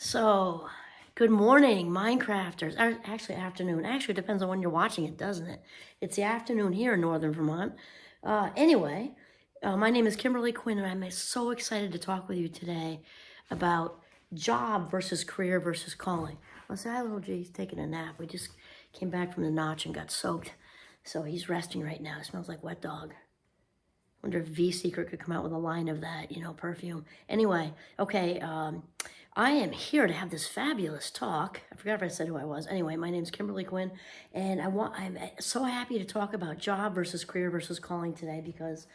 So, good morning, Minecrafters. Actually, afternoon. Actually, it depends on when you're watching it, doesn't it? It's the afternoon here in Northern Vermont. My name is Kimberly Quinn, and I'm so excited to talk with you today about job versus career versus calling. Let's say, hi, little G. He's taking a nap. We just came back from the notch and got soaked. So he's resting right now. It smells like wet dog. Wonder if V-Secret could come out with a line of that, perfume. Anyway, okay, I am here to have this fabulous talk. I forgot if I said who I was. Anyway, my name's Kimberly Quinn, and I'm so happy to talk about job versus career versus calling today because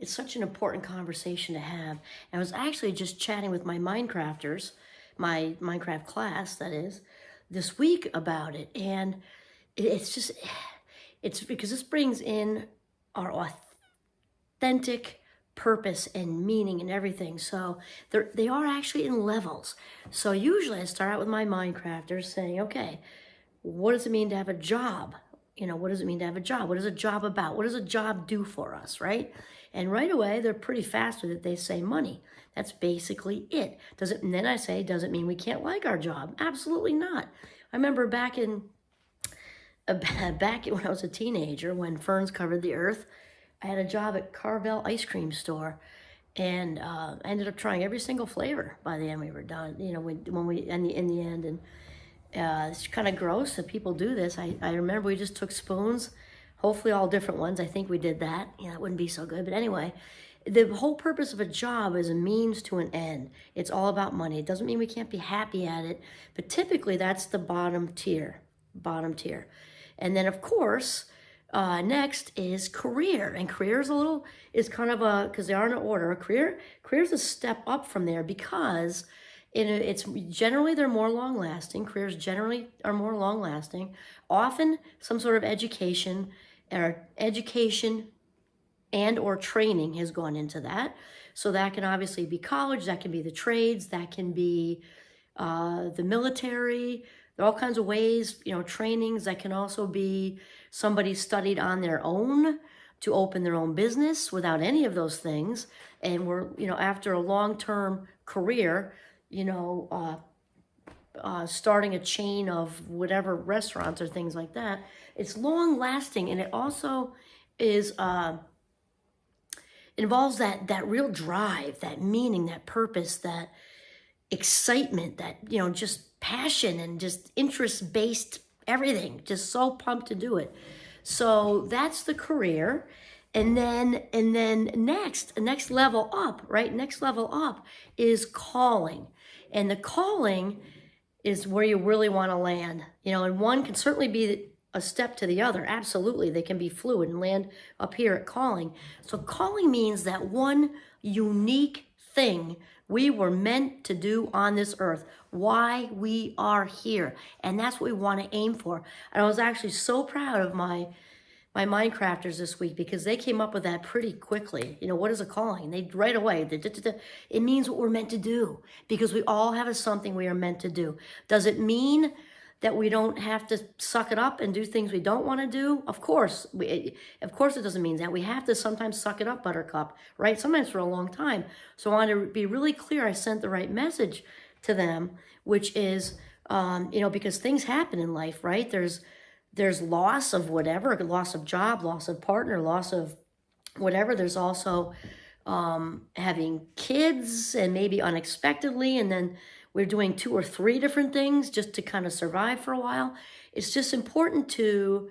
it's such an important conversation to have. And I was actually just chatting with my Minecrafters, my Minecraft class, that is, this week about it. And it's because this brings in our authentic purpose and meaning and everything. So they are actually in levels. So usually I start out with my Minecrafters saying, okay, what does it mean to have a job? What does it mean to have a job? What is a job about? What does a job do for us, right? And right away, they're pretty fast with it. They say money. That's basically it. And then I say, does it mean we can't like our job? Absolutely not. I remember back when I was a teenager, when ferns covered the earth, I had a job at Carvel Ice Cream Store, and I ended up trying every single flavor by the end we were done. In the end, and it's kind of gross that people do this. I remember we just took spoons, hopefully all different ones. I think we did that. It wouldn't be so good. But anyway, the whole purpose of a job is a means to an end. It's all about money. It doesn't mean we can't be happy at it, but typically that's the bottom tier. And then, of course, next is career, and career is kind of because they are in order. Career is a step up from there because it's generally they're more long lasting. Careers generally are more long lasting. Often some sort of education and or training has gone into that. So that can obviously be college, that can be the trades, that can be the military. There are all kinds of ways, trainings. That can also be somebody studied on their own to open their own business without any of those things. And we're, after a long-term career, starting a chain of whatever restaurants or things like that, it's long-lasting. And it also is involves that real drive, that meaning, that purpose, that excitement, that just passion and just interest-based everything, just so pumped to do it. So that's the career. And then next level up, right? Next level up is calling. And the calling is where you really want to land. And one can certainly be a step to the other. Absolutely. They can be fluid and land up here at calling. So calling means that one unique thing we were meant to do on this earth, why we are here. And that's what we want to aim for. And I was actually so proud of my Minecrafters this week because they came up with that pretty quickly. What is a calling? They right away, it means what we're meant to do because we all have something we are meant to do. Does it mean that we don't have to suck it up and do things we don't want to do? Of course it doesn't mean that. We have to sometimes suck it up, Buttercup, right? Sometimes for a long time. So I want to be really clear I sent the right message to them, which is, because things happen in life, right? There's loss of whatever, loss of job, loss of partner, loss of whatever. There's also having kids and maybe unexpectedly, and then we're doing 2 or 3 different things just to kind of survive for a while. It's just important to,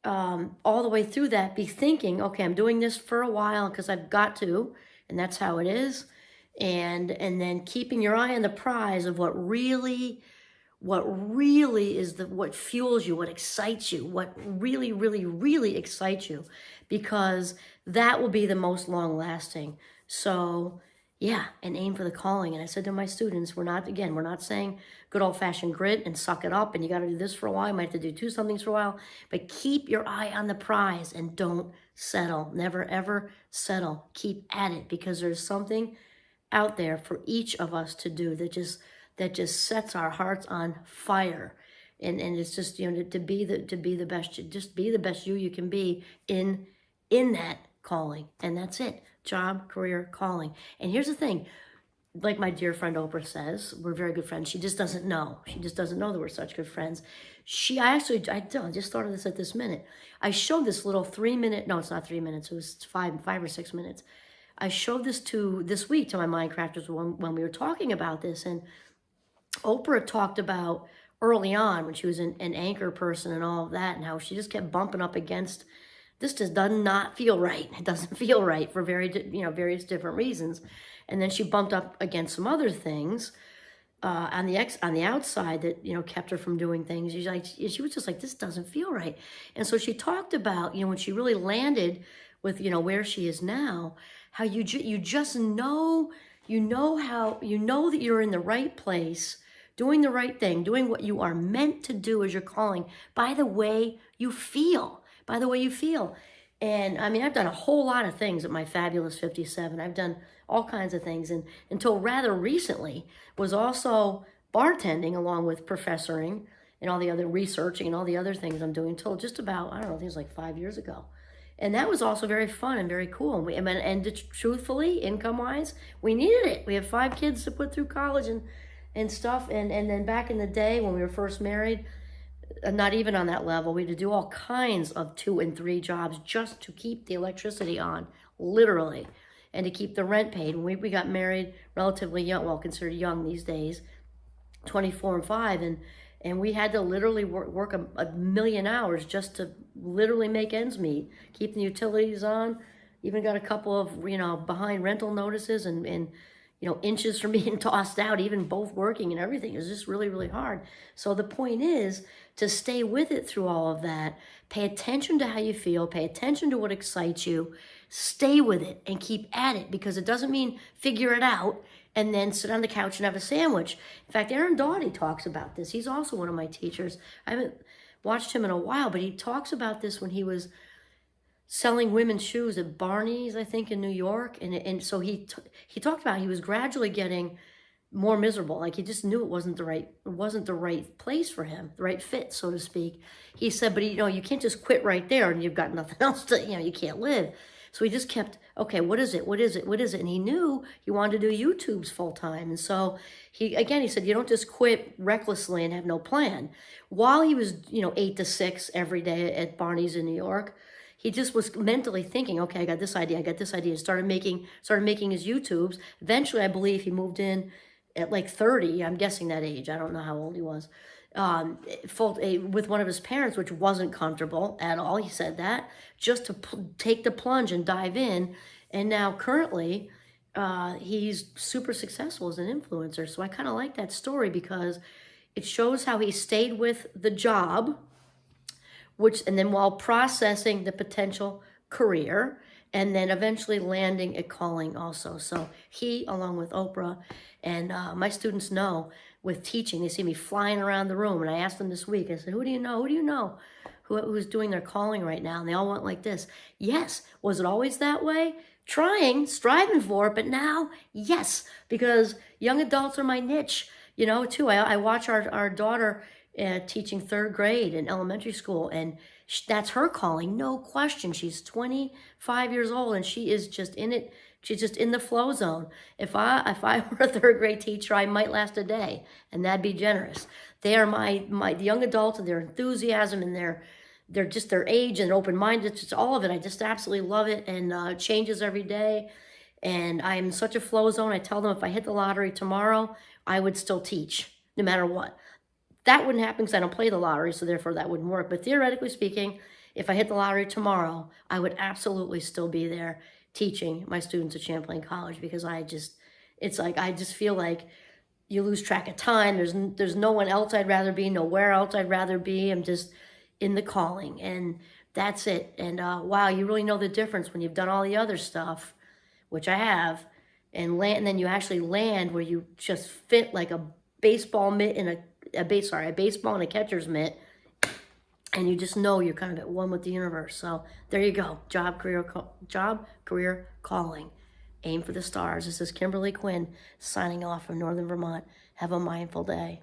all the way through that, be thinking, okay, I'm doing this for a while because I've got to, and that's how it is. And then keeping your eye on the prize of what really is what fuels you, what excites you, what really, really, really excites you, because that will be the most long lasting. So yeah, and aim for the calling. And I said to my students, we're not saying good old fashioned grit and suck it up and you got to do this for a while. You might have to do 2 somethings for a while, but keep your eye on the prize and don't settle. Never, ever settle. Keep at it because there's something out there for each of us to do that just sets our hearts on fire. And it's just, to be the best, just be the best you can be in that calling. And that's it. Job, career, calling. And here's the thing. like my dear friend Oprah says, we're very good friends. She just doesn't know. She just doesn't know that we're such good friends. I just thought of this at this minute. I showed this little 3 minute, no, it's not 3 minutes. It was five or 6 minutes. I showed this this week to my Minecrafters when we were talking about this. And Oprah talked about early on when she was an anchor person and all of that, and how she just kept bumping up against, this just does not feel right. It doesn't feel right for various different reasons. And then she bumped up against some other things on the outside that kept her from doing things. She was just like, this doesn't feel right. And so she talked about when she really landed with where she is now, how you just know that you're in the right place, doing the right thing, doing what you are meant to do as your calling, by the way you feel. And I mean, I've done a whole lot of things at my fabulous 57. I've done all kinds of things, and until rather recently was also bartending along with professoring and all the other researching and all the other things I'm doing, until just about, I don't know, I think it was like 5 years ago. And that was also very fun and very cool. And truthfully, income-wise, we needed it. We have 5 kids to put through college and stuff. And then back in the day when we were first married, not even on that level, we had to do all kinds of 2 and 3 jobs just to keep the electricity on, literally, and to keep the rent paid. When we got married relatively young, well, considered young these days, 24 and 5, and we had to literally work a million hours just to literally make ends meet, keep the utilities on. Even got a couple of behind rental notices and inches from being tossed out, even both working and everything. It was just really, really hard. So the point is to stay with it through all of that. Pay attention to how you feel. Pay attention to what excites you. Stay with it and keep at it, because it doesn't mean figure it out and then sit on the couch and have a sandwich. In fact, Aaron Doughty talks about this. He's also one of my teachers. I haven't watched him in a while, but he talks about this when he was selling women's shoes at Barney's, I think, in New York. And so he talked about he was gradually getting more miserable. Like he just knew it wasn't the right place for him, the right fit, so to speak. He said, but you can't just quit right there and you've got nothing else to, you can't live. So he just kept, okay, what is it? And he knew he wanted to do YouTubes full time. And so he said, you don't just quit recklessly and have no plan. While he was, 8 to 6 every day at Barney's in New York, he just was mentally thinking, okay, I got this idea. Started making his YouTubes. Eventually, I believe he moved in at like 30. I'm guessing that age. I don't know how old he was. With one of his parents, which wasn't comfortable at all. He said that just to take the plunge and dive in. And now currently, he's super successful as an influencer. So I kind of like that story because it shows how he stayed with the job, and then while processing the potential career, and then eventually landing a calling also. So he, along with Oprah, and my students know with teaching, they see me flying around the room, and I asked them this week, I said, who do you know who's doing their calling right now? And they all went like this. Yes. Was it always that way? Striving for it, but now, yes, because young adults are my niche, too. I watch our daughter teaching 3rd grade in elementary school, and that's her calling, no question. She's 25 years old, and she is just in it. She's just in the flow zone. If I were a 3rd grade teacher, I might last a day, and that'd be generous. They are my young adults, and their enthusiasm and their just their age and open-minded, just all of it. I just absolutely love it, and it changes every day. And I'm in such a flow zone. I tell them if I hit the lottery tomorrow, I would still teach, no matter what. That wouldn't happen because I don't play the lottery, so therefore that wouldn't work. But theoretically speaking, if I hit the lottery tomorrow, I would absolutely still be there teaching my students at Champlain College, because I just feel like you lose track of time. There's no one else I'd rather be, nowhere else I'd rather be. I'm just in the calling, and that's it. And wow, you really know the difference when you've done all the other stuff, which I have, and then you actually land where you just fit like a baseball mitt in a baseball and a catcher's mitt, and you just know you're kind of at one with the universe. So there you go. Job, career, calling. Aim for the stars. This is Kimberly Quinn signing off from Northern Vermont. Have a mindful day.